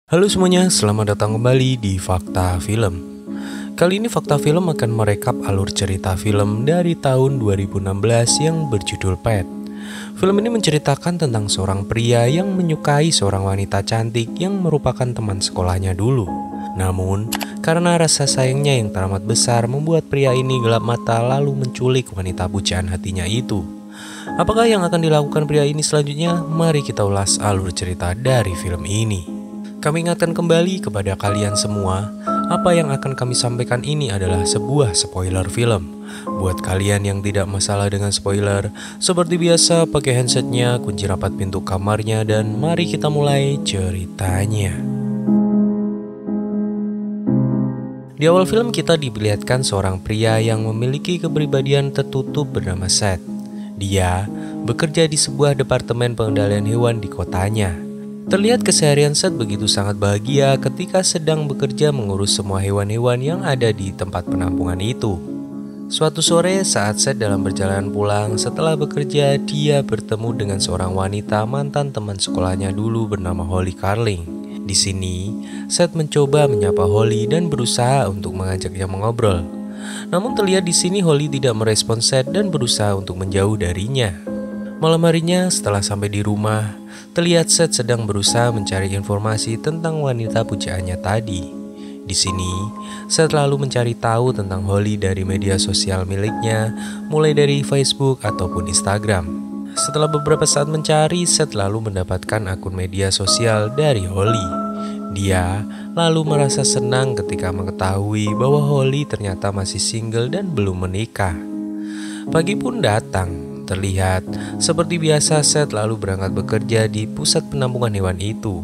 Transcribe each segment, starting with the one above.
Halo semuanya, selamat datang kembali di Fakta Film. Kali ini Fakta Film akan merekap alur cerita film dari tahun 2016 yang berjudul Pet. Film ini menceritakan tentang seorang pria yang menyukai seorang wanita cantik yang merupakan teman sekolahnya dulu. Namun, karena rasa sayangnya yang teramat besar membuat pria ini gelap mata lalu menculik wanita pujaan hatinya itu. Apakah yang akan dilakukan pria ini selanjutnya? Mari kita ulas alur cerita dari film ini. Kami ingatkan kembali kepada kalian semua, apa yang akan kami sampaikan ini adalah sebuah spoiler film. Buat kalian yang tidak masalah dengan spoiler, seperti biasa pakai handsetnya, kunci rapat pintu kamarnya, dan mari kita mulai ceritanya. Di awal film kita diperlihatkan seorang pria yang memiliki kepribadian tertutup bernama Seth. Dia bekerja di sebuah departemen pengendalian hewan di kotanya. Terlihat keseharian Seth begitu sangat bahagia ketika sedang bekerja mengurus semua hewan-hewan yang ada di tempat penampungan itu. Suatu sore saat Seth dalam perjalanan pulang setelah bekerja, dia bertemu dengan seorang wanita mantan teman sekolahnya dulu bernama Holly Carling. Di sini, Seth mencoba menyapa Holly dan berusaha untuk mengajaknya mengobrol. Namun terlihat di sini Holly tidak merespon Seth dan berusaha untuk menjauh darinya. Malam harinya setelah sampai di rumah, terlihat Seth sedang berusaha mencari informasi tentang wanita pujaannya tadi. Di sini, Seth lalu mencari tahu tentang Holly dari media sosial miliknya, mulai dari Facebook ataupun Instagram. Setelah beberapa saat mencari, Seth lalu mendapatkan akun media sosial dari Holly. Dia lalu merasa senang ketika mengetahui bahwa Holly ternyata masih single dan belum menikah. Pagi pun datang. Terlihat seperti biasa Seth lalu berangkat bekerja di pusat penampungan hewan itu.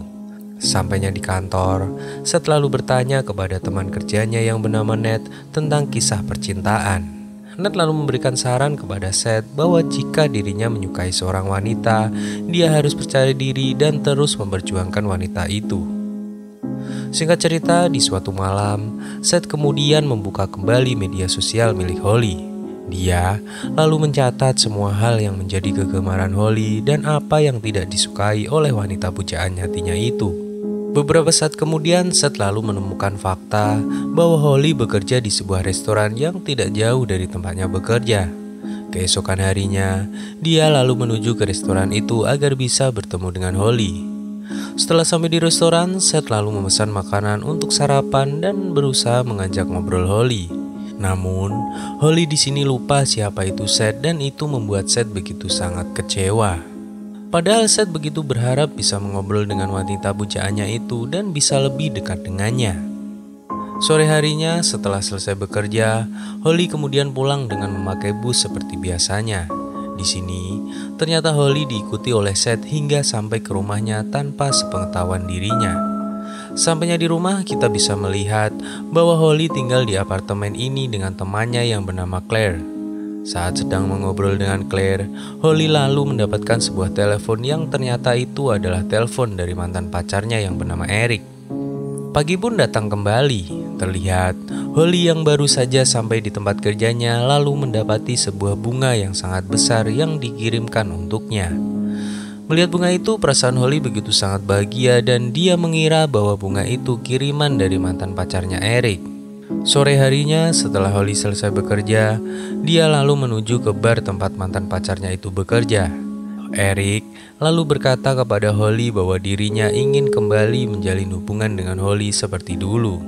Sampainya di kantor, Seth lalu bertanya kepada teman kerjanya yang bernama Ned tentang kisah percintaan. Ned lalu memberikan saran kepada Seth bahwa jika dirinya menyukai seorang wanita, dia harus percaya diri dan terus memperjuangkan wanita itu. Singkat cerita, di suatu malam, Seth kemudian membuka kembali media sosial milik Holly. Dia lalu mencatat semua hal yang menjadi kegemaran Holly dan apa yang tidak disukai oleh wanita pujaan hatinya itu. Beberapa saat kemudian, Seth lalu menemukan fakta bahwa Holly bekerja di sebuah restoran yang tidak jauh dari tempatnya bekerja. Keesokan harinya, dia lalu menuju ke restoran itu agar bisa bertemu dengan Holly. Setelah sampai di restoran, Seth lalu memesan makanan untuk sarapan dan berusaha mengajak ngobrol Holly. Namun, Holly di sini lupa siapa itu Seth dan itu membuat Seth begitu sangat kecewa. Padahal Seth begitu berharap bisa mengobrol dengan wanita pujaannya itu dan bisa lebih dekat dengannya. Sore harinya setelah selesai bekerja, Holly kemudian pulang dengan memakai bus seperti biasanya. Di sini, ternyata Holly diikuti oleh Seth hingga sampai ke rumahnya tanpa sepengetahuan dirinya. Sampainya di rumah, kita bisa melihat bahwa Holly tinggal di apartemen ini dengan temannya yang bernama Claire. Saat sedang mengobrol dengan Claire, Holly lalu mendapatkan sebuah telepon yang ternyata itu adalah telepon dari mantan pacarnya yang bernama Eric. Pagi pun datang kembali. Terlihat Holly yang baru saja sampai di tempat kerjanya lalu mendapati sebuah bunga yang sangat besar yang dikirimkan untuknya. Melihat bunga itu, perasaan Holly begitu sangat bahagia dan dia mengira bahwa bunga itu kiriman dari mantan pacarnya Eric. Sore harinya setelah Holly selesai bekerja, dia lalu menuju ke bar tempat mantan pacarnya itu bekerja. Eric lalu berkata kepada Holly bahwa dirinya ingin kembali menjalin hubungan dengan Holly seperti dulu.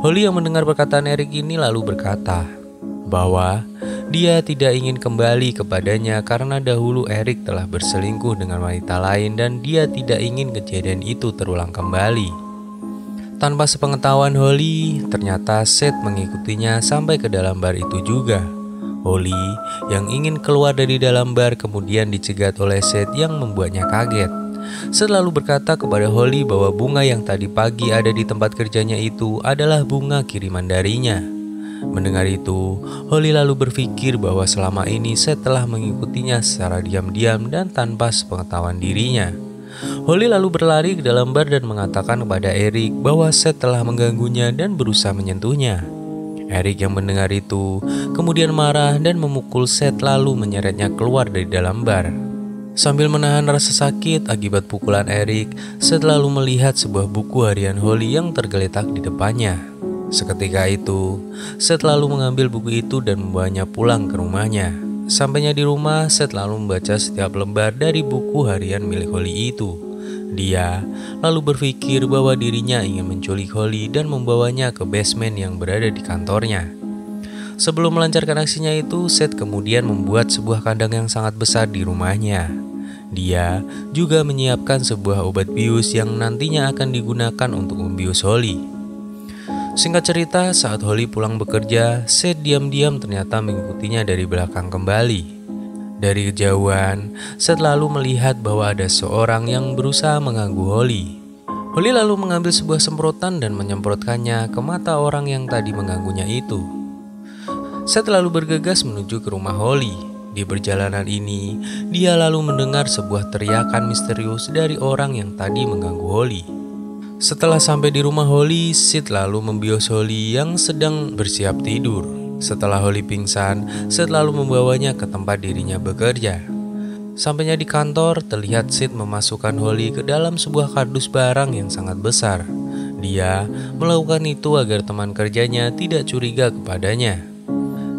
Holly yang mendengar perkataan Eric ini lalu berkata bahwa dia tidak ingin kembali kepadanya karena dahulu Eric telah berselingkuh dengan wanita lain dan dia tidak ingin kejadian itu terulang kembali. Tanpa sepengetahuan Holly, ternyata Seth mengikutinya sampai ke dalam bar itu juga. Holly yang ingin keluar dari dalam bar kemudian dicegat oleh Seth yang membuatnya kaget. Seth lalu berkata kepada Holly bahwa bunga yang tadi pagi ada di tempat kerjanya itu adalah bunga kiriman darinya. Mendengar itu, Holly lalu berpikir bahwa selama ini Seth telah mengikutinya secara diam-diam dan tanpa sepengetahuan dirinya. Holly lalu berlari ke dalam bar dan mengatakan kepada Eric bahwa Seth telah mengganggunya dan berusaha menyentuhnya. Eric yang mendengar itu kemudian marah dan memukul Seth lalu menyeretnya keluar dari dalam bar. Sambil menahan rasa sakit akibat pukulan Eric, Seth lalu melihat sebuah buku harian Holly yang tergeletak di depannya. Seketika itu, Seth lalu mengambil buku itu dan membawanya pulang ke rumahnya. Sampainya di rumah, Seth lalu membaca setiap lembar dari buku harian milik Holly itu. Dia lalu berpikir bahwa dirinya ingin menculik Holly dan membawanya ke basement yang berada di kantornya. Sebelum melancarkan aksinya itu, Seth kemudian membuat sebuah kandang yang sangat besar di rumahnya. Dia juga menyiapkan sebuah obat bius yang nantinya akan digunakan untuk membius Holly. Singkat cerita, saat Holly pulang bekerja, Seth diam-diam ternyata mengikutinya dari belakang kembali. Dari kejauhan, Seth lalu melihat bahwa ada seorang yang berusaha mengganggu Holly. Holly lalu mengambil sebuah semprotan dan menyemprotkannya ke mata orang yang tadi mengganggunya itu. Seth lalu bergegas menuju ke rumah Holly. Di perjalanan ini, dia lalu mendengar sebuah teriakan misterius dari orang yang tadi mengganggu Holly. Setelah sampai di rumah Holly, Seth lalu membius Holly yang sedang bersiap tidur. Setelah Holly pingsan, Seth lalu membawanya ke tempat dirinya bekerja. Sampainya di kantor, terlihat Seth memasukkan Holly ke dalam sebuah kardus barang yang sangat besar. Dia melakukan itu agar teman kerjanya tidak curiga kepadanya.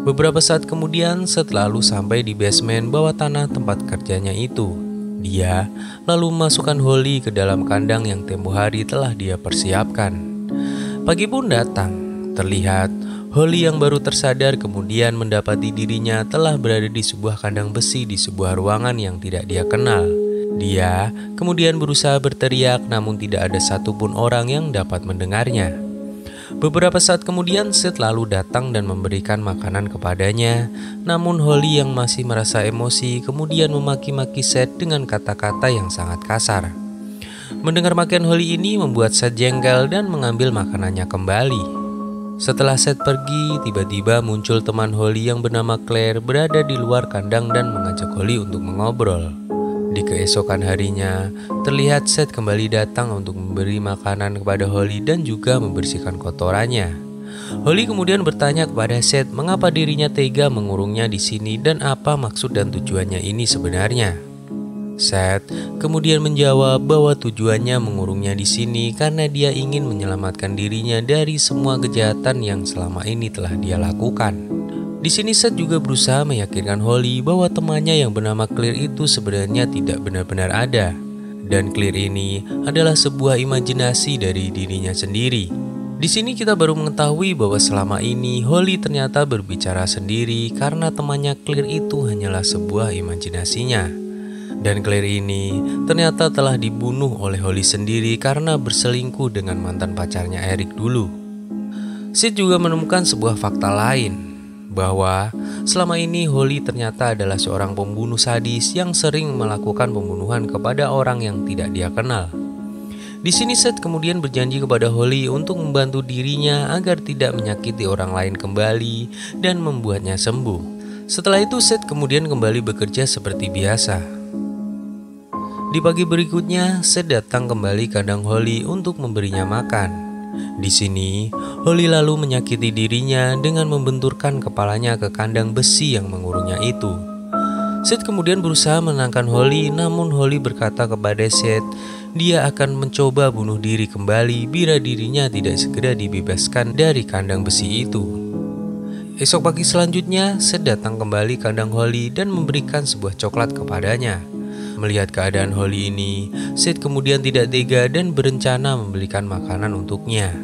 Beberapa saat kemudian, Seth lalu sampai di basement bawah tanah tempat kerjanya itu. Dia lalu memasukkan Holly ke dalam kandang yang tempo hari telah dia persiapkan. Pagi pun datang. Terlihat Holly yang baru tersadar kemudian mendapati dirinya telah berada di sebuah kandang besi di sebuah ruangan yang tidak dia kenal. Dia kemudian berusaha berteriak, namun tidak ada satupun orang yang dapat mendengarnya. Beberapa saat kemudian, Seth lalu datang dan memberikan makanan kepadanya. Namun Holly yang masih merasa emosi kemudian memaki-maki Seth dengan kata-kata yang sangat kasar. Mendengar makian Holly ini membuat Seth jengkel dan mengambil makanannya kembali. Setelah Seth pergi, tiba-tiba muncul teman Holly yang bernama Claire berada di luar kandang dan mengajak Holly untuk mengobrol. Di keesokan harinya, terlihat Seth kembali datang untuk memberi makanan kepada Holly dan juga membersihkan kotorannya. Holly kemudian bertanya kepada Seth mengapa dirinya tega mengurungnya di sini dan apa maksud dan tujuannya ini sebenarnya. Seth kemudian menjawab bahwa tujuannya mengurungnya di sini karena dia ingin menyelamatkan dirinya dari semua kejahatan yang selama ini telah dia lakukan. Di sini Seth juga berusaha meyakinkan Holly bahwa temannya yang bernama Claire itu sebenarnya tidak benar-benar ada. Dan Claire ini adalah sebuah imajinasi dari dirinya sendiri. Di sini kita baru mengetahui bahwa selama ini Holly ternyata berbicara sendiri karena temannya Claire itu hanyalah sebuah imajinasinya. Dan Claire ini ternyata telah dibunuh oleh Holly sendiri karena berselingkuh dengan mantan pacarnya Eric dulu. Seth juga menemukan sebuah fakta lain, bahwa selama ini Holly ternyata adalah seorang pembunuh sadis yang sering melakukan pembunuhan kepada orang yang tidak dia kenal. Di sini Seth kemudian berjanji kepada Holly untuk membantu dirinya agar tidak menyakiti orang lain kembali dan membuatnya sembuh. Setelah itu Seth kemudian kembali bekerja seperti biasa. Di pagi berikutnya, Seth datang kembali ke kandang Holly untuk memberinya makan. Di sini, Holly lalu menyakiti dirinya dengan membenturkan kepalanya ke kandang besi yang mengurungnya itu. Seth kemudian berusaha menenangkan Holly, namun Holly berkata kepada Seth, dia akan mencoba bunuh diri kembali bila dirinya tidak segera dibebaskan dari kandang besi itu. Esok pagi selanjutnya, Seth datang kembali ke kandang Holly dan memberikan sebuah coklat kepadanya. Melihat keadaan Holly ini, Seth kemudian tidak tega dan berencana membelikan makanan untuknya.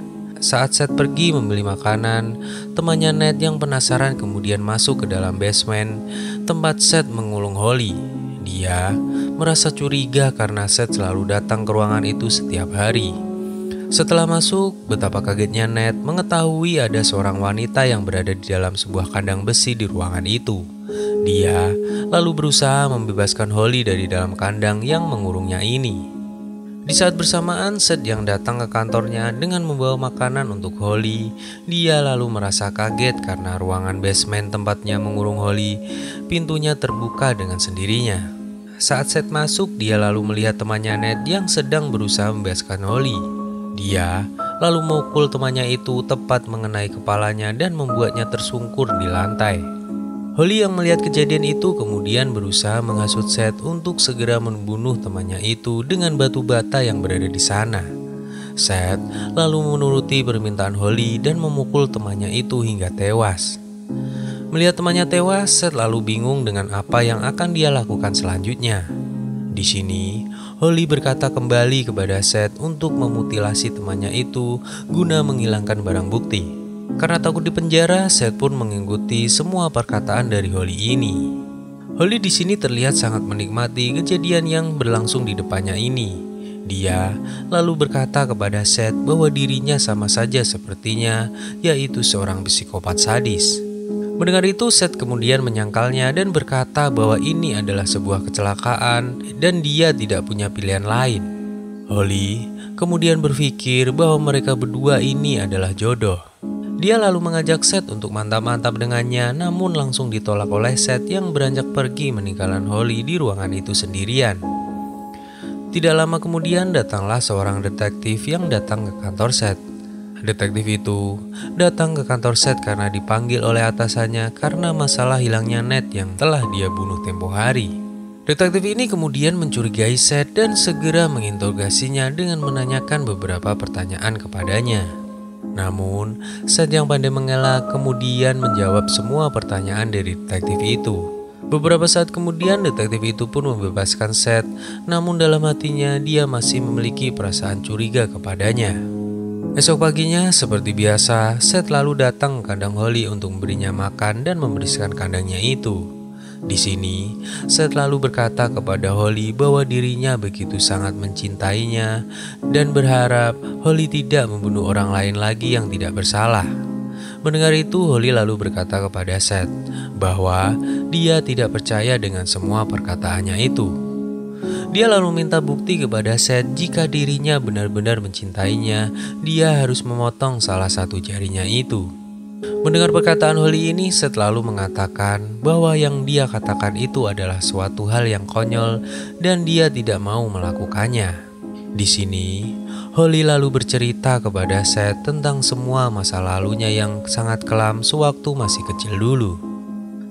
Saat Seth pergi membeli makanan, temannya Ned yang penasaran kemudian masuk ke dalam basement tempat Seth mengulung Holly. Dia merasa curiga karena Seth selalu datang ke ruangan itu setiap hari. Setelah masuk, betapa kagetnya Ned mengetahui ada seorang wanita yang berada di dalam sebuah kandang besi di ruangan itu. Dia lalu berusaha membebaskan Holly dari dalam kandang yang mengurungnya ini. Di saat bersamaan, Seth yang datang ke kantornya dengan membawa makanan untuk Holly. Dia lalu merasa kaget karena ruangan basement tempatnya mengurung Holly, pintunya terbuka dengan sendirinya. Saat Seth masuk, dia lalu melihat temannya Ned yang sedang berusaha membebaskan Holly. Dia lalu memukul temannya itu tepat mengenai kepalanya dan membuatnya tersungkur di lantai. Holly yang melihat kejadian itu kemudian berusaha menghasut Seth untuk segera membunuh temannya itu dengan batu bata yang berada di sana. Seth lalu menuruti permintaan Holly dan memukul temannya itu hingga tewas. Melihat temannya tewas, Seth lalu bingung dengan apa yang akan dia lakukan selanjutnya. Di sini, Holly berkata kembali kepada Seth untuk memutilasi temannya itu guna menghilangkan barang bukti. Karena takut dipenjara, Seth pun mengikuti semua perkataan dari Holly ini. Holly di sini terlihat sangat menikmati kejadian yang berlangsung di depannya ini. Dia lalu berkata kepada Seth bahwa dirinya sama saja sepertinya, yaitu seorang psikopat sadis. Mendengar itu, Seth kemudian menyangkalnya dan berkata bahwa ini adalah sebuah kecelakaan dan dia tidak punya pilihan lain. Holly kemudian berpikir bahwa mereka berdua ini adalah jodoh. Dia lalu mengajak Seth untuk mantap-mantap dengannya, namun langsung ditolak oleh Seth yang beranjak pergi meninggalkan Holly di ruangan itu sendirian. Tidak lama kemudian datanglah seorang detektif yang datang ke kantor Seth. Detektif itu datang ke kantor Seth karena dipanggil oleh atasannya karena masalah hilangnya Ned yang telah dia bunuh tempo hari. Detektif ini kemudian mencurigai Seth dan segera menginterogasinya dengan menanyakan beberapa pertanyaan kepadanya. Namun, Seth yang pandai mengelak kemudian menjawab semua pertanyaan dari detektif itu. Beberapa saat kemudian detektif itu pun membebaskan Seth, namun dalam hatinya dia masih memiliki perasaan curiga kepadanya. Esok paginya, seperti biasa, Seth lalu datang ke kandang Holly untuk memberinya makan dan membersihkan kandangnya itu. Di sini, Seth lalu berkata kepada Holly bahwa dirinya begitu sangat mencintainya dan berharap Holly tidak membunuh orang lain lagi yang tidak bersalah. Mendengar itu, Holly lalu berkata kepada Seth bahwa dia tidak percaya dengan semua perkataannya itu. Dia lalu minta bukti kepada Seth jika dirinya benar-benar mencintainya, dia harus memotong salah satu jarinya itu. Mendengar perkataan Holly ini, Seth lalu mengatakan bahwa yang dia katakan itu adalah suatu hal yang konyol dan dia tidak mau melakukannya. Di sini, Holly lalu bercerita kepada Seth tentang semua masa lalunya yang sangat kelam sewaktu masih kecil dulu.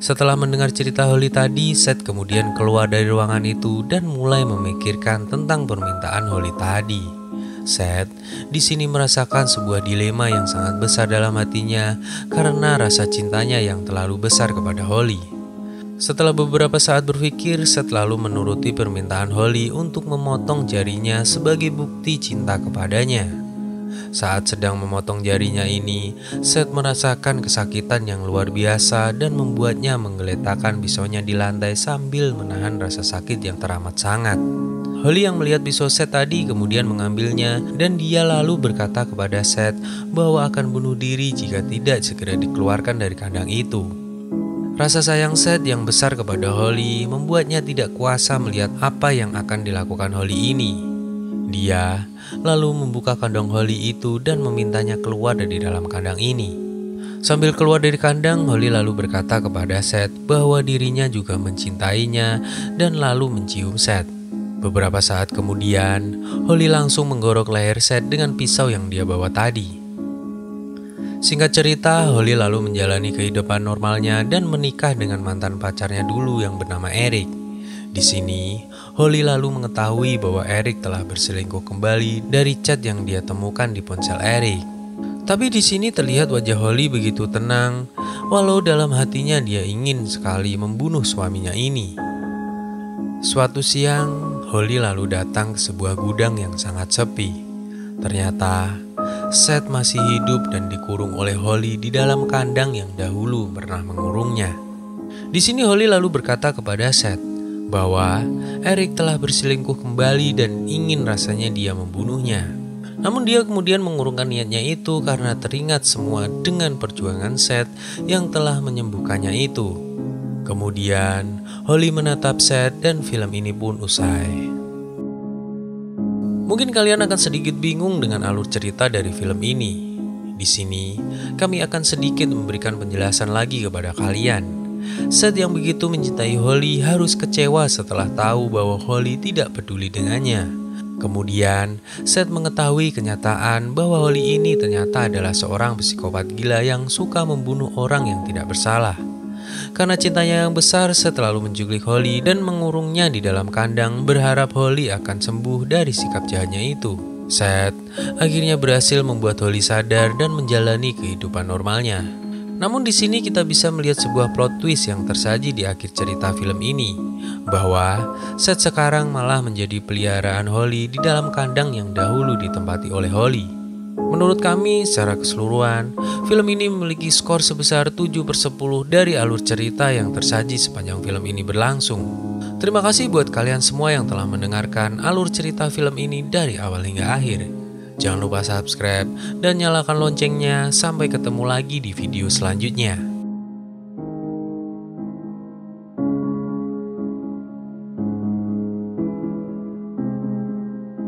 Setelah mendengar cerita Holly tadi, Seth kemudian keluar dari ruangan itu dan mulai memikirkan tentang permintaan Holly tadi. Seth di sini merasakan sebuah dilema yang sangat besar dalam hatinya karena rasa cintanya yang terlalu besar kepada Holly. Setelah beberapa saat berpikir, Seth lalu menuruti permintaan Holly untuk memotong jarinya sebagai bukti cinta kepadanya. Saat sedang memotong jarinya ini, Seth merasakan kesakitan yang luar biasa dan membuatnya menggeletakkan pisaunya di lantai sambil menahan rasa sakit yang teramat sangat. Holly yang melihat pisau Seth tadi kemudian mengambilnya dan dia lalu berkata kepada Seth bahwa akan bunuh diri jika tidak segera dikeluarkan dari kandang itu. Rasa sayang Seth yang besar kepada Holly membuatnya tidak kuasa melihat apa yang akan dilakukan Holly ini. Dia lalu membuka kandang Holly itu dan memintanya keluar dari dalam kandang ini. Sambil keluar dari kandang, Holly lalu berkata kepada Seth bahwa dirinya juga mencintainya dan lalu mencium Seth. Beberapa saat kemudian, Holly langsung menggorok leher Seth dengan pisau yang dia bawa tadi. Singkat cerita, Holly lalu menjalani kehidupan normalnya dan menikah dengan mantan pacarnya dulu yang bernama Eric. Di sini, Holly lalu mengetahui bahwa Eric telah berselingkuh kembali dari chat yang dia temukan di ponsel Eric. Tapi di sini terlihat wajah Holly begitu tenang, walau dalam hatinya dia ingin sekali membunuh suaminya ini. Suatu siang, Holly lalu datang ke sebuah gudang yang sangat sepi. Ternyata, Seth masih hidup dan dikurung oleh Holly di dalam kandang yang dahulu pernah mengurungnya. Di sini Holly lalu berkata kepada Seth bahwa Eric telah berselingkuh kembali dan ingin rasanya dia membunuhnya. Namun dia kemudian mengurungkan niatnya itu karena teringat semua dengan perjuangan Seth yang telah menyembuhkannya itu. Kemudian Holly menatap Seth dan film ini pun usai. Mungkin kalian akan sedikit bingung dengan alur cerita dari film ini. Di sini kami akan sedikit memberikan penjelasan lagi kepada kalian. Seth yang begitu mencintai Holly harus kecewa setelah tahu bahwa Holly tidak peduli dengannya. Kemudian Seth mengetahui kenyataan bahwa Holly ini ternyata adalah seorang psikopat gila yang suka membunuh orang yang tidak bersalah. Karena cintanya yang besar, Seth selalu menculik Holly dan mengurungnya di dalam kandang, berharap Holly akan sembuh dari sikap jahatnya itu. Seth akhirnya berhasil membuat Holly sadar dan menjalani kehidupan normalnya. Namun di sini kita bisa melihat sebuah plot twist yang tersaji di akhir cerita film ini, bahwa Seth sekarang malah menjadi peliharaan Holly di dalam kandang yang dahulu ditempati oleh Holly. Menurut kami, secara keseluruhan, film ini memiliki skor sebesar 7/10 dari alur cerita yang tersaji sepanjang film ini berlangsung. Terima kasih buat kalian semua yang telah mendengarkan alur cerita film ini dari awal hingga akhir. Jangan lupa subscribe dan nyalakan loncengnya. Sampai ketemu lagi di video selanjutnya.